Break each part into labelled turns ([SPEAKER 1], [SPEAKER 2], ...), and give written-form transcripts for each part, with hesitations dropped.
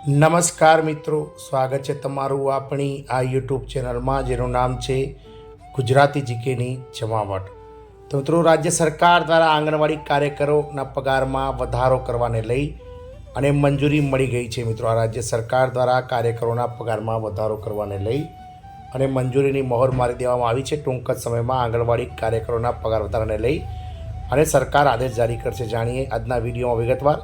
[SPEAKER 1] નમસ્કાર મિત્રો, સ્વાગત છે તમારું આપણી આ યુટ્યુબ ચેનલમાં જેનું નામ છે ગુજરાતી જીકેની જમાવટ। તો મિત્રો, રાજ્ય સરકાર દ્વારા આંગણવાડી કાર્યકરોના પગારમાં વધારો કરવાને લઈ અને મંજૂરી મળી ગઈ છે। મિત્રો, આ રાજ્ય સરકાર દ્વારા કાર્યકરોના પગારમાં વધારો કરવાને લઈ અને મંજૂરીની મહોર મારી દેવામાં આવી છે। ટૂંક જ સમયમાં આંગણવાડી કાર્યકરોના પગાર વધારાને લઈ અને સરકાર આદેશ જારી કરશે। જાણીએ આજના વિડીયોમાં વિગતવાર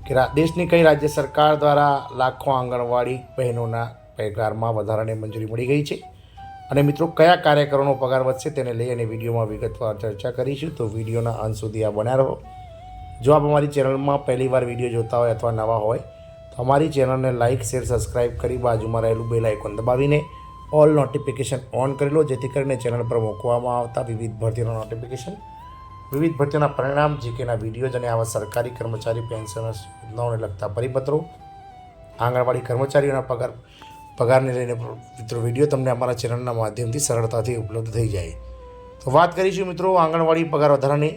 [SPEAKER 1] કે દેશની કઈ રાજ્ય સરકાર દ્વારા લાખો આંગણવાડી બહેનોના પગારમાં વધારાને મંજૂરી મળી ગઈ છે અને મિત્રો કયા કાર્યકરોનો પગાર વધશે તેને લઈ અને વિડીયોમાં વિગતવાર ચર્ચા કરીશું। તો વિડીયોના અંત સુધી આ બન્યા રહો। જો આપ અમારી ચેનલમાં પહેલીવાર વિડીયો જોતા હોય અથવા નવા હોય તો અમારી ચેનલને લાઇક, શેર, સબસ્ક્રાઈબ કરી બાજુમાં રહેલું બેલ આઇકોન દબાવીને ઓલ નોટિફિકેશન ઓન કરી લો, જેથી કરીને ચેનલ પર મૂકવામાં આવતા વિવિધ ભરતીઓના નોટિફિકેશન, વિવિધ ભરતીઓના પરિણામ, જીકેના વિડીયોઝ અને આવા સરકારી કર્મચારી પેન્શનર્સ યોજનાઓને લગતા પરિપત્રો, આંગણવાડી કર્મચારીઓના પગારને લઈને મિત્રો વિડીયો તમને અમારા ચેનલના માધ્યમથી સરળતાથી ઉપલબ્ધ થઈ જાય। તો વાત કરીશું મિત્રો આંગણવાડી પગાર વધારાની।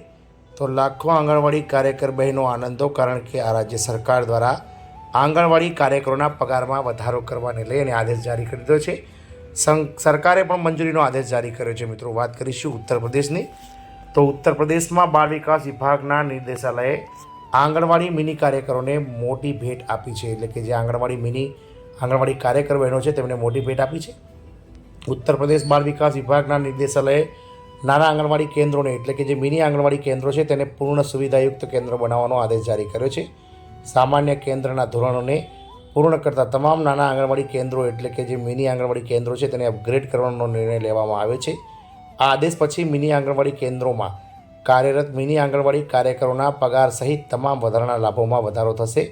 [SPEAKER 1] તો લાખો આંગણવાડી કાર્યકર બહેનો આનંદો, કારણ કે આ રાજ્ય સરકાર દ્વારા આંગણવાડી કાર્યકરોના પગારમાં વધારો કરવાને લઈ અને આદેશ જારી કરી દીધો છે। સરકારે પણ મંજૂરીનો આદેશ જારી કર્યો છે। મિત્રો, વાત કરીશું ઉત્તર પ્રદેશની। તો ઉત્તર પ્રદેશમાં બાળ વિકાસ વિભાગના નિર્દેશાલયે આંગણવાડી મિની કાર્યકરોને મોટી ભેટ આપી છે। એટલે કે જે આંગણવાડી કાર્યકર બહેનો છે તેમને મોટી ભેટ આપી છે। ઉત્તર પ્રદેશ બાળ વિકાસ વિભાગના નિર્દેશાલયે નાના આંગણવાડી કેન્દ્રોને, એટલે કે જે મિની આંગણવાડી કેન્દ્રો છે તેને પૂર્ણ સુવિધાયુક્ત કેન્દ્ર બનાવવાનો આદેશ જારી કર્યો છે। સામાન્ય કેન્દ્રના ધોરણોને પૂર્ણ કરતા તમામ નાના આંગણવાડી કેન્દ્રો, એટલે કે જે મિની આંગણવાડી કેન્દ્રો છે તેને અપગ્રેડ કરવાનો નિર્ણય લેવામાં આવ્યો છે। આ આદેશ પછી મિની આંગણવાડી કેન્દ્રોમાં કાર્યરત મિની આંગણવાડી કાર્યકરોના પગાર સહિત તમામ વધારાના લાભોમાં વધારો થશે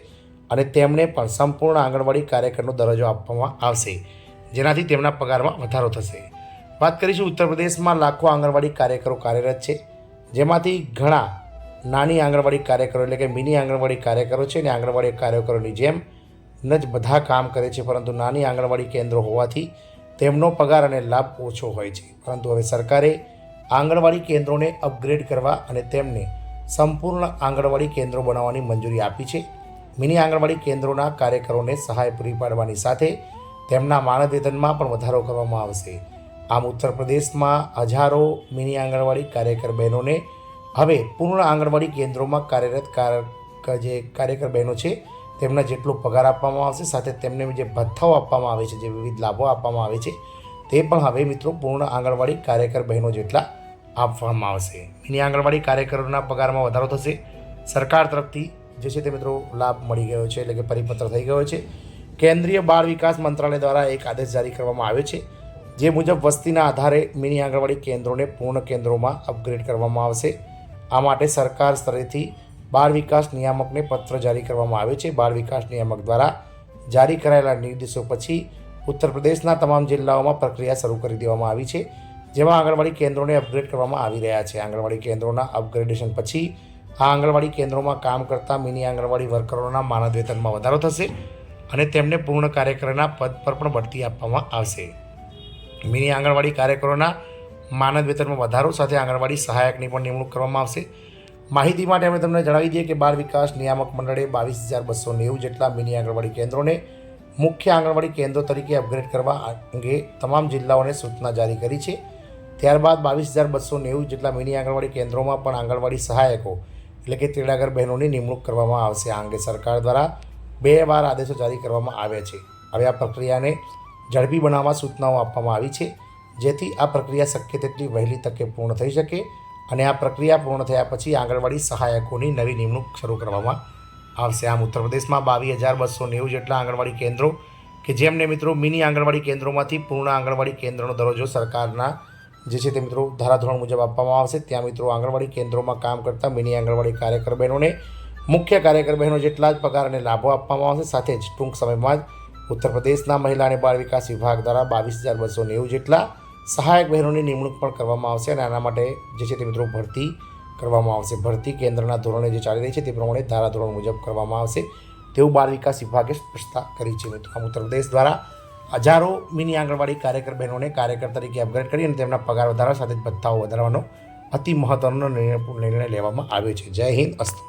[SPEAKER 1] અને તેમને પણ સંપૂર્ણ આંગણવાડી કાર્યકરનો દરજ્જો આપવામાં આવશે, જેનાથી તેમના પગારમાં વધારો થશે। વાત કરીશું ઉત્તર પ્રદેશમાં લાખો આંગણવાડી કાર્યકરો કાર્યરત છે, જેમાંથી ઘણા નાની આંગણવાડી કાર્યકરો, એટલે કે મિની આંગણવાડી કાર્યકરો છે અને આંગણવાડી કાર્યકરોની જેમ જ બધા કામ કરે છે, પરંતુ નાની આંગણવાડી કેન્દ્રો હોવાથી તેમનો પગાર અને લાભ ઓછો હોય છે। પરંતુ હવે સરકારે આંગણવાડી કેન્દ્રોને અપગ્રેડ કરવા અને તેમને સંપૂર્ણ આંગણવાડી કેન્દ્રો બનાવવાની મંજૂરી આપી છે। મિની આંગણવાડી કેન્દ્રોના કાર્યકરોને સહાય પૂરી પાડવાની સાથે તેમના માનદ વેતનમાં પણ વધારો કરવામાં આવશે। આમ ઉત્તર પ્રદેશમાં હજારો મિની આંગણવાડી કાર્યકર બહેનોને હવે પૂર્ણ આંગણવાડી કેન્દ્રોમાં કાર્યરત જે કાર્યકર બહેનો છે તેમને જેટલો પગાર આપવામાં આવશે, સાથે તેમને જે ભથ્થાઓ આપવામાં આવે છે, જે વિવિધ લાભો આપવામાં આવે છે તે પણ હવે મિત્રો પૂર્ણ આંગણવાડી કાર્યકર બહેનો જેટલા આપવામાં આવશે। મિની આંગણવાડી કાર્યકરોના પગારમાં વધારો થશે। સરકાર તરફથી જે છે તે મિત્રો લાભ મળી ગયો છે, એટલે કે પરિપત્ર થઈ ગયો છે। કેન્દ્રીય બાળ વિકાસ મંત્રાલય દ્વારા એક આદેશ જારી કરવામાં આવ્યો છે, જે મુજબ વસ્તીના આધારે મિની આંગણવાડી કેન્દ્રોને પૂર્ણ કેન્દ્રોમાં અપગ્રેડ કરવામાં આવશે। આ માટે સરકાર સ્તરેથી બાળ વિકાસ નિયામકને પત્ર જારી કરવામાં આવ્યો છે। બાળ વિકાસ નિયામક દ્વારા જારી કરાયેલા નિર્દેશો પછી ઉત્તર પ્રદેશના તમામ જિલ્લાઓમાં પ્રક્રિયા શરૂ કરી દેવામાં આવી છે, જેમાં આંગણવાડી કેન્દ્રોને અપગ્રેડ કરવામાં આવી રહ્યા છે। આંગણવાડી કેન્દ્રોના અપગ્રેડેશન પછી આ આંગણવાડી કેન્દ્રોમાં કામ કરતા મિની આંગણવાડી વર્કરોના માનદ વેતનમાં વધારો થશે અને તેમને પૂર્ણ કાર્યકરના પદ પર પણ બઢતી આપવામાં આવશે। મિની આંગણવાડી કાર્યકરોના માનદ વેતનમાં વધારો સાથે આંગણવાડી સહાયકની પણ નિમણૂક કરવામાં આવશે। માહિતી માટે અમે તમને જણાવી દઈએ કે બાળ વિકાસ નિયામક મંડળે 22,290 જેટલા મિની આંગણવાડી કેન્દ્રોને મુખ્ય આંગણવાડી કેન્દ્રો તરીકે અપગ્રેડ કરવા અંગે તમામ જિલ્લાઓને સૂચના જારી કરી છે। ત્યારબાદ 22,290 જેટલા મિની આંગણવાડી કેન્દ્રોમાં પણ આંગણવાડી સહાયકો, એટલે કે તેડાગર બહેનોની નિમણૂક કરવામાં આવશે। આ અંગે સરકાર દ્વારા 2 વાર આદેશો જારી કરવામાં આવ્યા છે। હવે આ પ્રક્રિયાને ઝડપી બનાવવા સૂચનાઓ આપવામાં આવી છે, જેથી આ પ્રક્રિયા શક્ય તેટલી વહેલી તકે પૂર્ણ થઈ શકે અને આ પ્રક્રિયા પૂર્ણ થયા પછી આંગણવાડી સહાયકોની નવી નિમણૂક શરૂ કરવામાં આવશે। આમ ઉત્તર પ્રદેશમાં 22,290 જેટલા આંગણવાડી કેન્દ્રો કે જેમને મિત્રો મિની આંગણવાડી કેન્દ્રોમાંથી પૂર્ણ આંગણવાડી કેન્દ્રનો દરજ્જો સરકારના જે છે તે મિત્રો ધારાધોરણ મુજબ આપવામાં આવશે। ત્યાં મિત્રો આંગણવાડી કેન્દ્રોમાં કામ કરતા મિની આંગણવાડી કાર્યકર બહેનોને મુખ્ય કાર્યકર બહેનો જેટલા જ પગાર અને લાભો આપવામાં આવશે। સાથે જ ટૂંક સમયમાં જ ઉત્તર પ્રદેશના મહિલા અને બાળ વિકાસ વિભાગ દ્વારા 22,290 જેટલા સહાયક બહેનોની નિમણૂક પણ કરવામાં આવશે અને આના માટે જે છે તે મિત્રો ભરતી કરવામાં આવશે। ભરતી કેન્દ્રના ધોરણે જે ચાલી રહી છે તે પ્રમાણે ધારાધોરણ મુજબ કરવામાં આવશે તેવું બાળ વિકાસ વિભાગે સ્પષ્ટતા કરી છે। મિત્રો, આમ ઉત્તર પ્રદેશ દ્વારા હજારો મિની આંગણવાડી કાર્યકર બહેનોને કાર્યકર તરીકે અપગ્રેડ કરી અને તેમના પગાર વધારવા સાથે જ ભથ્થાઓ વધારવાનો અતિ મહત્વનો નિર્ણય લેવામાં આવ્યો છે। જય હિન્દ, અસ્તુ।